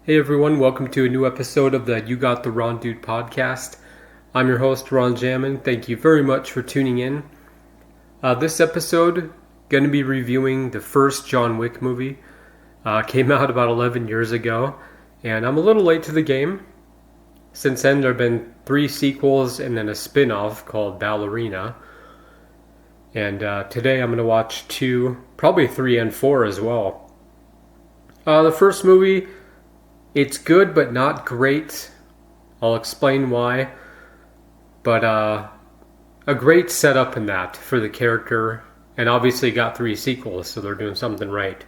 Hey everyone, welcome to a new episode of the You Got the Ron Dude podcast. I'm your host, Ron Jammin. Thank you very much for tuning in. This episode, going to be reviewing the first John Wick movie. Came out about 11 years ago, and I'm a little late to the game. Since then, there have been 3 sequels and then a spin-off called Ballerina. And today I'm going to watch 2, probably 3 and 4 as well. The first movie, it's good but not great. I'll explain why. But a great setup in that for the character. And obviously got 3 sequels, so they're doing something right.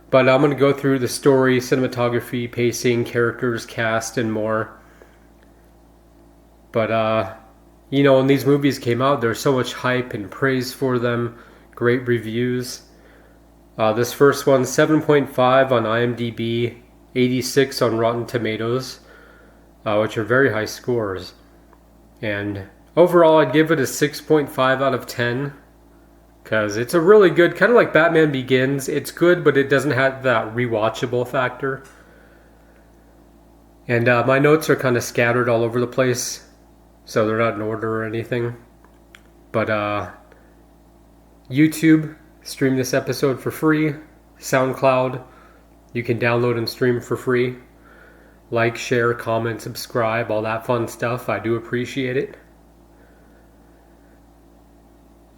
But I'm going to go through the story, cinematography, pacing, characters, cast, and more. But, when these movies came out, there's so much hype and praise for them. Great reviews. This first one, 7.5 on IMDb, 86 on Rotten Tomatoes, which are very high scores. And overall, I'd give it a 6.5 out of 10, because it's a really good, kind of like Batman Begins. It's good, but it doesn't have that rewatchable factor. And my notes are kind of scattered all over the place, so they're not in order or anything. But YouTube, stream this episode for free. SoundCloud, you can download and stream for free. Like, share, comment, subscribe, all that fun stuff. I do appreciate it.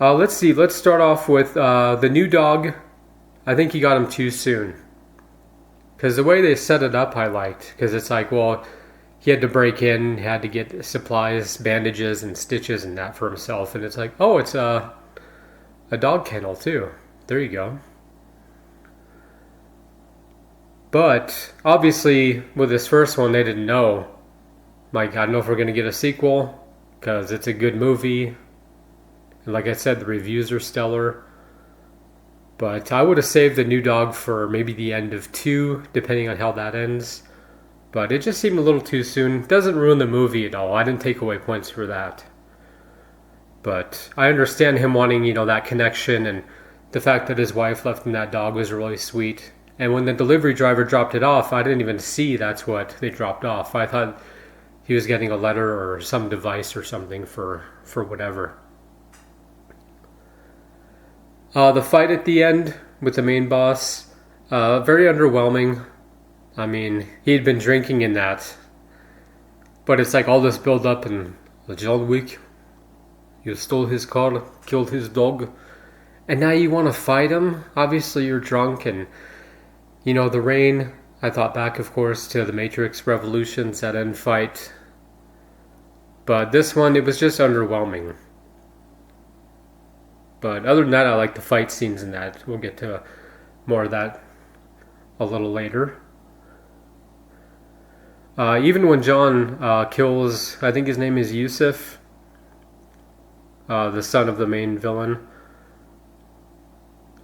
Let's see. Let's start off with the new dog. I think he got him too soon. Because the way they set it up I liked. Because it's like, well, he had to break in, had to get supplies, bandages, and stitches and that for himself. And it's like, oh, it's a dog kennel too. There you go. But obviously with this first one they didn't know. Like, I don't know if we're going to get a sequel, because it's a good movie. And like I said, the reviews are stellar. But I would have saved the new dog for maybe the end of 2, depending on how that ends. But it just seemed a little too soon. Doesn't ruin the movie at all. I didn't take away points for that. But I understand him wanting, that connection, and the fact that his wife left him that dog was really sweet. And when the delivery driver dropped it off, I didn't even see that's what they dropped off. I thought he was getting a letter or some device or something for whatever. The fight at the end with the main boss, very underwhelming. I mean, he had been drinking in that. But it's like all this build up and John Wick, you stole his car, killed his dog, and now you want to fight him? Obviously you're drunk. And, the rain, I thought back, of course, to the Matrix Revolutions, that end fight. But this one, it was just underwhelming. But other than that, I like the fight scenes in that. We'll get to more of that a little later. Even when John kills, I think his name is Yusuf, the son of the main villain,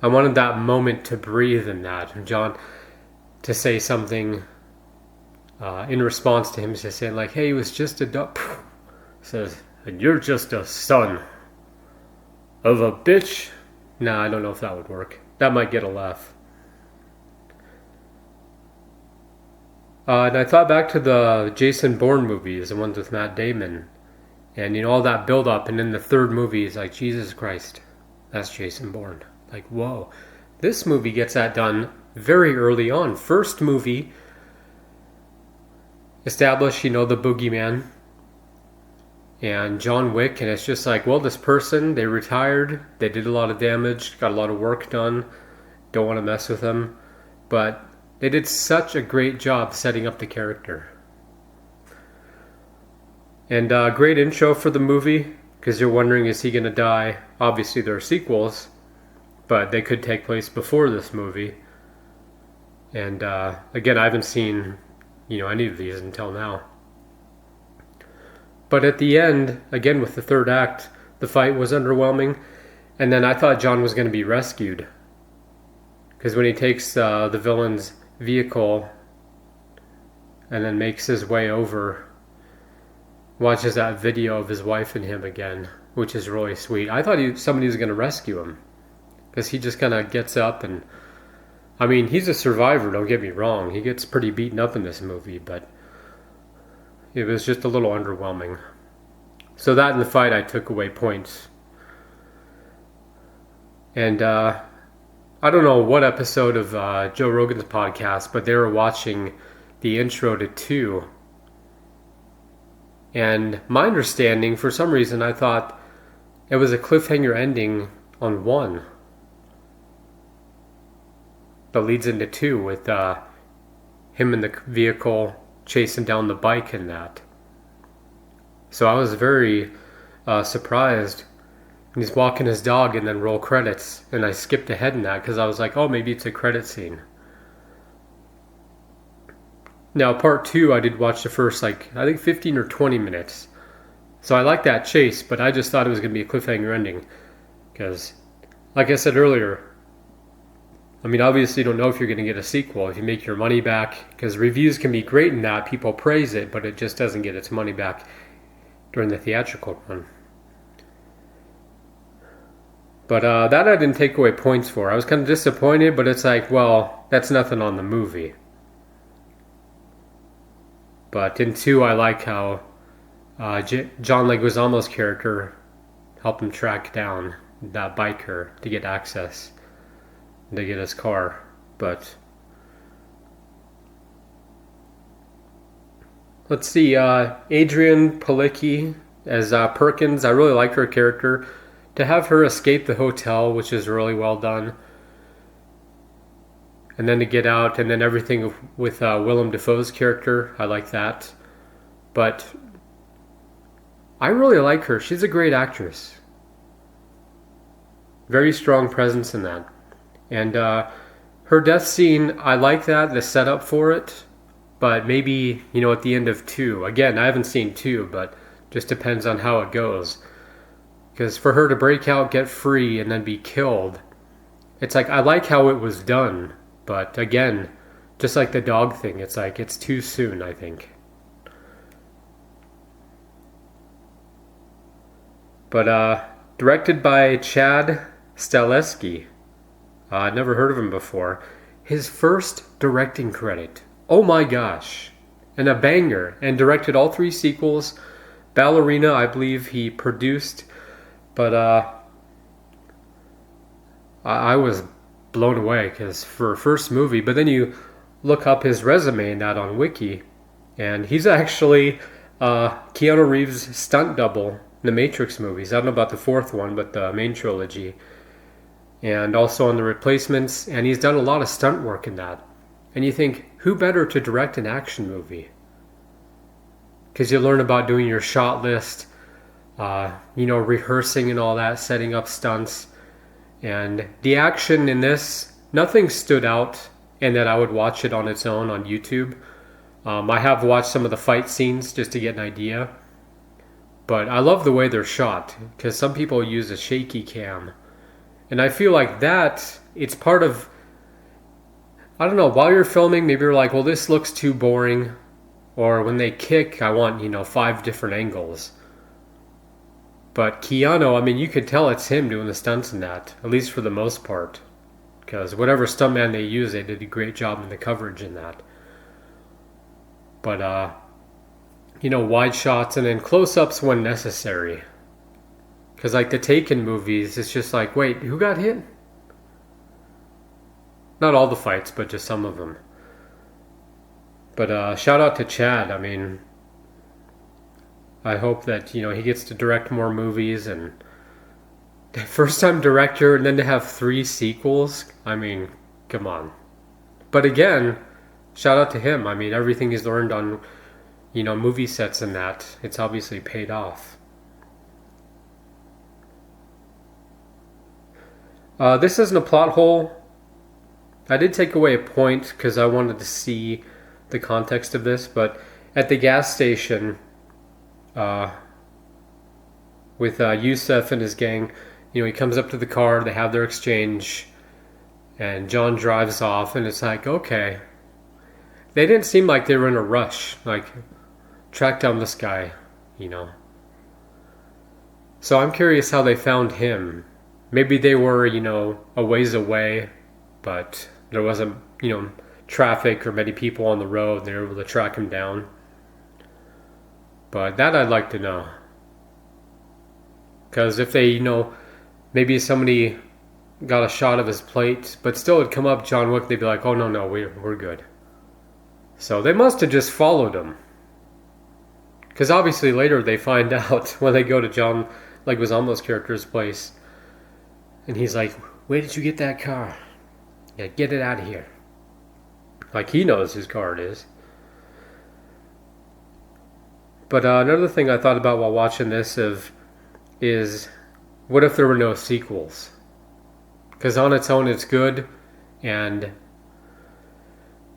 I wanted that moment to breathe in that. John to say something in response to him, just saying like, hey, he was just a dog. Says, and you're just a son of a bitch. Nah, I don't know if that would work. That might get a laugh. And I thought back to the Jason Bourne movies, the ones with Matt Damon. And, all that build-up. And then the third movie is like, Jesus Christ, that's Jason Bourne. Like, whoa. This movie gets that done very early on. First movie, establish, the boogeyman. And John Wick, and it's just like, well, this person, they retired, they did a lot of damage, got a lot of work done, don't want to mess with them. But they did such a great job setting up the character. And great intro for the movie, because you're wondering, is he going to die? Obviously there are sequels, but they could take place before this movie. And again, I haven't seen, any of these until now. But at the end, again with the third act, the fight was underwhelming. And then I thought John was going to be rescued. Because when he takes the villain's vehicle and then makes his way over, watches that video of his wife and him again, which is really sweet. I thought somebody was going to rescue him. Because he just kind of gets up and I mean, he's a survivor, don't get me wrong. He gets pretty beaten up in this movie, but it was just a little underwhelming. So that in the fight, I took away points. And I don't know what episode of Joe Rogan's podcast, but they were watching the intro to 2. And my understanding, for some reason, I thought it was a cliffhanger ending on 1. That leads into 2 with him in the vehicle chasing down the bike and that. So I was very surprised. And he's walking his dog and then roll credits. And I skipped ahead in that because I was like, oh, maybe it's a credit scene. Now, part 2, I did watch the first, I think 15 or 20 minutes. So I like that chase, but I just thought it was going to be a cliffhanger ending. Because, like I said earlier, I mean, obviously you don't know if you're going to get a sequel, if you make your money back. Because reviews can be great in that, people praise it, but it just doesn't get its money back during the theatrical run. But that I didn't take away points for. I was kind of disappointed, but it's like, well, that's nothing on the movie. But in 2, I like how John Leguizamo's character helped him track down that biker to get access, to get his car. But let's see, Adrienne Palicki as Perkins. I really like her character. To have her escape the hotel, which is really well done. And then to get out, and then everything with Willem Dafoe's character, I like that. But I really like her. She's a great actress. Very strong presence in that. And her death scene, I like that, the setup for it. But maybe, at the end of 2. Again, I haven't seen 2, but just depends on how it goes. Because for her to break out, get free, and then be killed, it's like, I like how it was done. But again, just like the dog thing, it's like, it's too soon, I think. But directed by Chad Stahelski. I'd never heard of him before. His first directing credit. Oh my gosh. And a banger. And directed all 3 sequels. Ballerina, I believe he produced. But I was blown away because for a first movie, but then you look up his resume and that on Wiki, and he's actually Keanu Reeves' stunt double in the Matrix movies. I don't know about the 4th one, but the main trilogy. And also on The Replacements, and he's done a lot of stunt work in that. And you think, who better to direct an action movie? Because you learn about doing your shot list, rehearsing and all that, setting up stunts. And the action in this, nothing stood out and that I would watch it on its own on YouTube. I have watched some of the fight scenes just to get an idea. But I love the way they're shot, because some people use a shaky cam. And I feel like that, it's part of, I don't know, while you're filming, maybe you're like, well, this looks too boring. Or when they kick, I want, 5 different angles. But Keanu, I mean, you could tell it's him doing the stunts in that, at least for the most part. Because whatever stuntman they use, they did a great job in the coverage in that. But, wide shots and then close-ups when necessary. Because like the Taken movies, it's just like, wait, who got hit? Not all the fights, but just some of them. But shout out to Chad. I mean, I hope that, he gets to direct more movies, and first time director, and then to have 3 sequels. I mean, come on. But again, shout out to him. I mean, everything he's learned on, movie sets and that, it's obviously paid off. This isn't a plot hole. I did take away a point because I wanted to see the context of this, but at the gas station, with Yusuf and his gang, he comes up to the car, they have their exchange, and John drives off, and it's like, okay. They didn't seem like they were in a rush, like, track down this guy, So I'm curious how they found him. Maybe they were, a ways away, but There wasn't, traffic or many people on the road, and they were able to track him down. But that I'd like to know. Because if they, maybe somebody got a shot of his plate, but still it'd come up John Wick, they'd be like, oh, no, we're good. So they must have just followed him. Because obviously later they find out when they go to John Leguizamo's character's place. And he's like, where did you get that car? Yeah, get it out of here. Like he knows whose car it is. But another thing I thought about while watching this is what if there were no sequels? Because on its own it's good. And,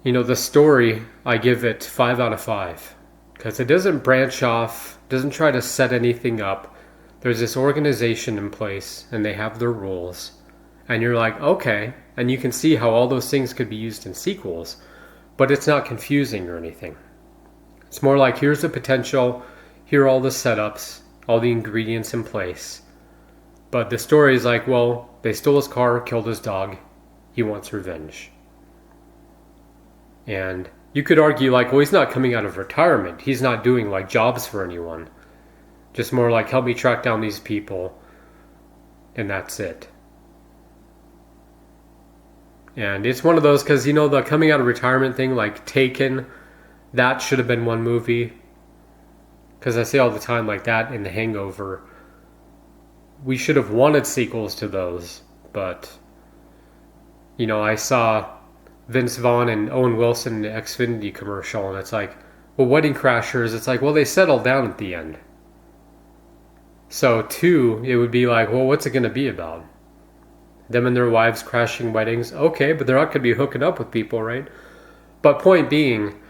the story, I give it 5 out of 5. Because it doesn't branch off, doesn't try to set anything up. There's this organization in place, and they have their rules. And you're like, okay. And you can see how all those things could be used in sequels. But it's not confusing or anything. It's more like, here's the potential, here are all the setups, all the ingredients in place. But the story is like, well, they stole his car, killed his dog. He wants revenge. And you could argue like, well, he's not coming out of retirement. He's not doing like jobs for anyone. Just more like, help me track down these people. And that's it. And it's one of those, because, the coming out of retirement thing, like Taken, that should have been one movie. Because I say all the time, like that and The Hangover, we should have wanted sequels to those. But, I saw Vince Vaughn and Owen Wilson in the Xfinity commercial, and it's like, well, Wedding Crashers, it's like, well, they settled down at the end. So 2, it would be like, well, what's it going to be about? Them and their wives crashing weddings. Okay, but they're not going to be hooking up with people, right? But point being,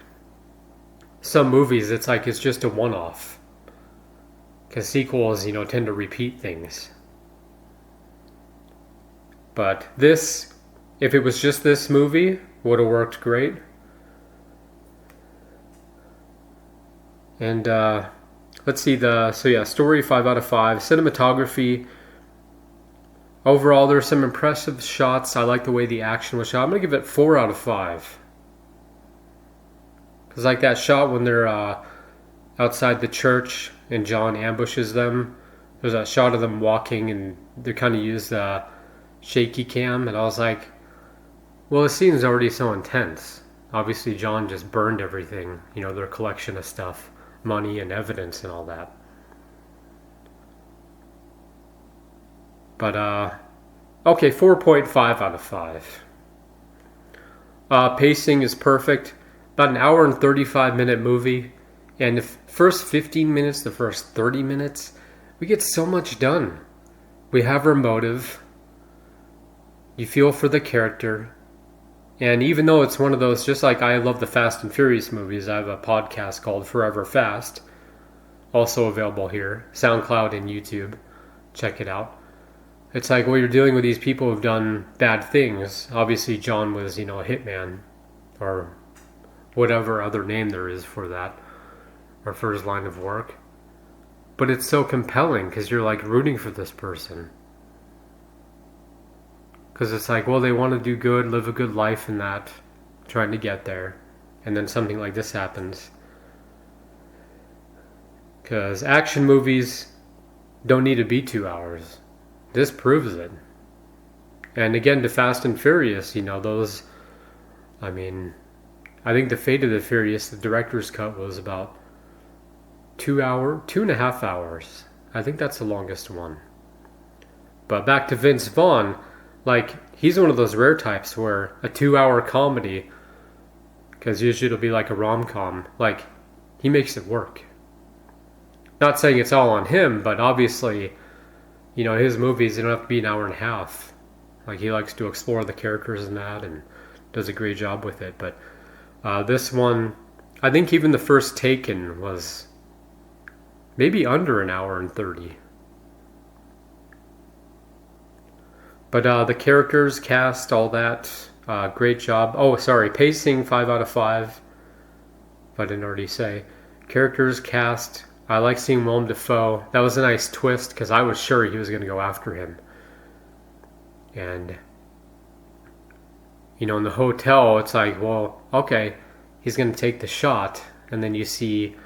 some movies, it's like it's just a one-off. Because sequels, tend to repeat things. But this, if it was just this movie, would have worked great. And let's see story 5 out of 5. Cinematography, overall there's some impressive shots. I like the way the action was shot. I'm going to give it 4 out of 5. Because like that shot when they're outside the church and John ambushes them. There's that shot of them walking and they kind of use the shaky cam. And I was like, well, the scene's already so intense. Obviously John just burned everything. Their collection of stuff. Money and evidence and all that. But, okay, 4.5 out of 5. Pacing is perfect. About an hour and 35-minute movie. And the first 15 minutes, the first 30 minutes, we get so much done. We have our motive. You feel for the character. And even though it's one of those, just like I love the Fast and Furious movies, I have a podcast called Forever Fast. Also available here. SoundCloud and YouTube. Check it out. It's like, well, you're dealing with these people who've done bad things. Obviously, John was, a hitman. Or whatever other name there is for that. Or for his line of work. But it's so compelling because you're like rooting for this person. Because it's like, well, they want to do good, live a good life in that. Trying to get there. And then something like this happens. Because action movies don't need to be 2 hours. This proves it. And again, to Fast and Furious, those, I think the Fate of the Furious, the director's cut was about 2.5 hours. I think that's the longest one. But back to Vince Vaughn, like, he's one of those rare types where a 2-hour comedy, because usually it'll be like a rom-com, like, he makes it work. Not saying it's all on him, but obviously, his movies, they don't have to be an hour and a half. Like, he likes to explore the characters and that, and does a great job with it. But this one, I think even the first Taken was maybe under an hour and 30. But the characters, cast, all that, great job. Oh, sorry, pacing, 5 out of 5. If I didn't already say. Characters, cast, I like seeing Willem Dafoe. That was a nice twist, because I was sure he was going to go after him. And in the hotel, it's like, well, okay, he's going to take the shot. And then you see,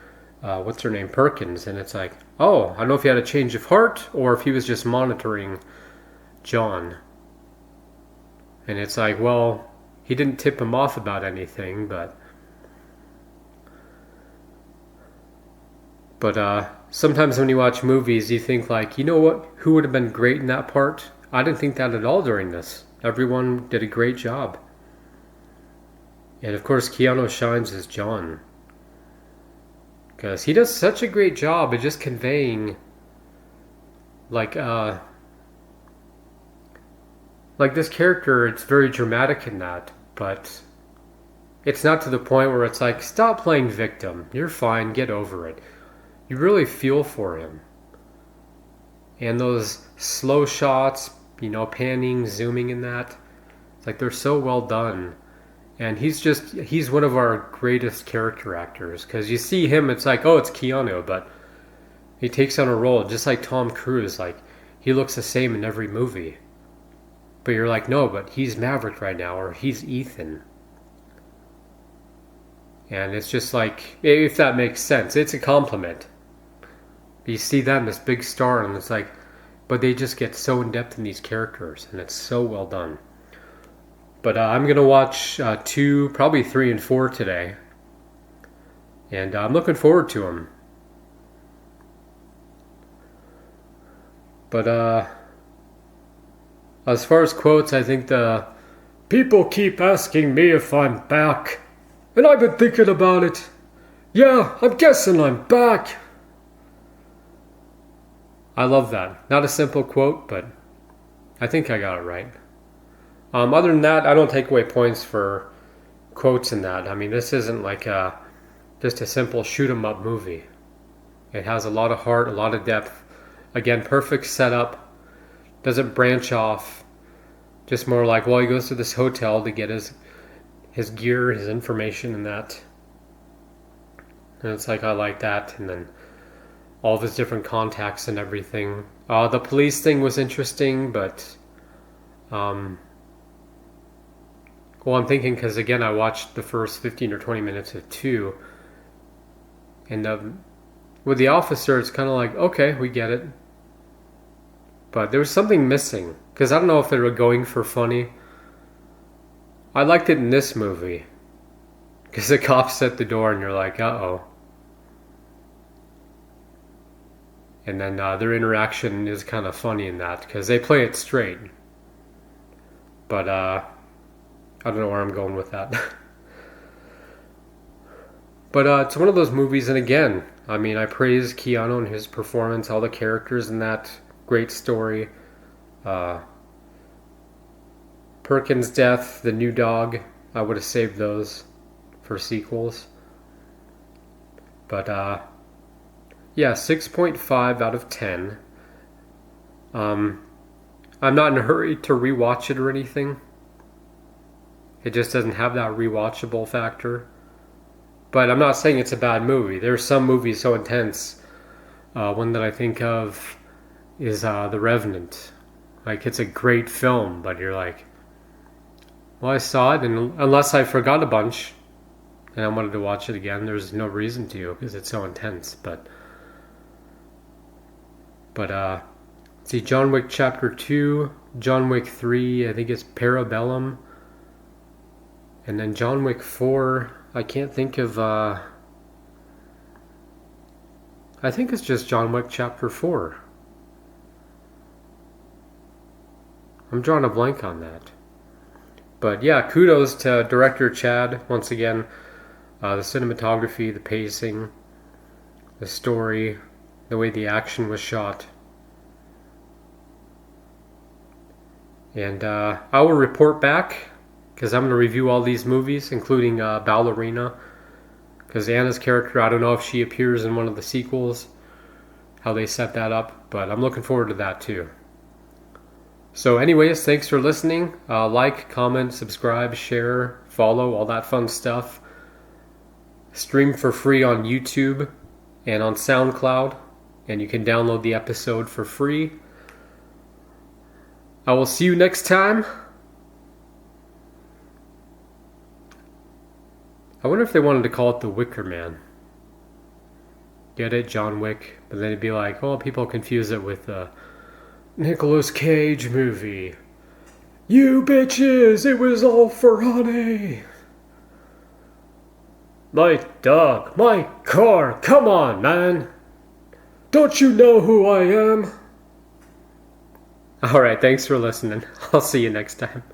what's her name, Perkins. And it's like, oh, I don't know if he had a change of heart or if he was just monitoring John. And it's like, well, he didn't tip him off about anything, but sometimes when you watch movies, you think like, you know what, who would have been great in that part? I didn't think that at all during this. Everyone did a great job. And of course, Keanu shines as John. Because he does such a great job at just conveying like this character. It's very dramatic in that, but it's not to the point where it's like, stop playing victim. You're fine, get over it. You really feel for him. And those slow shots, panning, zooming in that, it's like they're so well done. And he's one of our greatest character actors. Because you see him, it's like, oh, it's Keanu, but he takes on a role just like Tom Cruise. Like, he looks the same in every movie. But you're like, no, but he's Maverick right now, or he's Ethan. And it's just like, if that makes sense, it's a compliment. You see them, this big star, and it's like, but they just get so in depth in these characters, and it's so well done. But I'm going to watch 2, probably 3 and 4 today. And I'm looking forward to them. But as far as quotes, I think people keep asking me if I'm back. And I've been thinking about it. Yeah, I'm guessing I'm back. I love that. Not a simple quote, but I think I got it right. Other than that, I don't take away points for quotes in that. I mean, this isn't like just a simple shoot 'em up movie. It has a lot of heart, a lot of depth. Again, perfect setup. Doesn't branch off. Just more like, well, he goes to this hotel to get his gear, his information, and that. And it's like, I like that. And then all of his different contacts and everything. The police thing was interesting, but well, I'm thinking because, again, I watched the first 15 or 20 minutes of 2. And with the officer, it's kind of like, okay, we get it. But there was something missing. Because I don't know if they were going for funny. I liked it in this movie. Because the cops at the door and you're like, uh-oh. And then their interaction is kind of funny in that. Because they play it straight. But I don't know where I'm going with that. But it's one of those movies, and again, I mean, I praise Keanu and his performance, all the characters in that. Great story. Perkins' death, the new dog, I would have saved those for sequels. But yeah, 6.5 out of 10. I'm not in a hurry to rewatch it or anything. It just doesn't have that rewatchable factor. But I'm not saying it's a bad movie. There's some movies so intense. One that I think of is The Revenant. Like, it's a great film, but you're like, well, I saw it, and unless I forgot a bunch and I wanted to watch it again, there's no reason to, because it's so intense. But see, John Wick Chapter 2, John Wick 3, I think it's Parabellum. And then John Wick 4, I can't think of, I think it's just John Wick Chapter 4. I'm drawing a blank on that. But yeah, kudos to director Chad, once again. The cinematography, the pacing, the story, the way the action was shot. And I will report back, because I'm going to review all these movies, including Ballerina. Because Anna's character, I don't know if she appears in one of the sequels, how they set that up, but I'm looking forward to that too. So anyways, thanks for listening. Like, comment, subscribe, share, follow, all that fun stuff. Stream for free on YouTube and on SoundCloud, and you can download the episode for free. I will see you next time. I wonder if they wanted to call it the Wicker Man. Get it? John Wick. But then it'd be like, oh, people confuse it with the Nicolas Cage movie. You bitches, it was all for honey. My dog, my car, come on, man. Don't you know who I am? Alright, thanks for listening. I'll see you next time.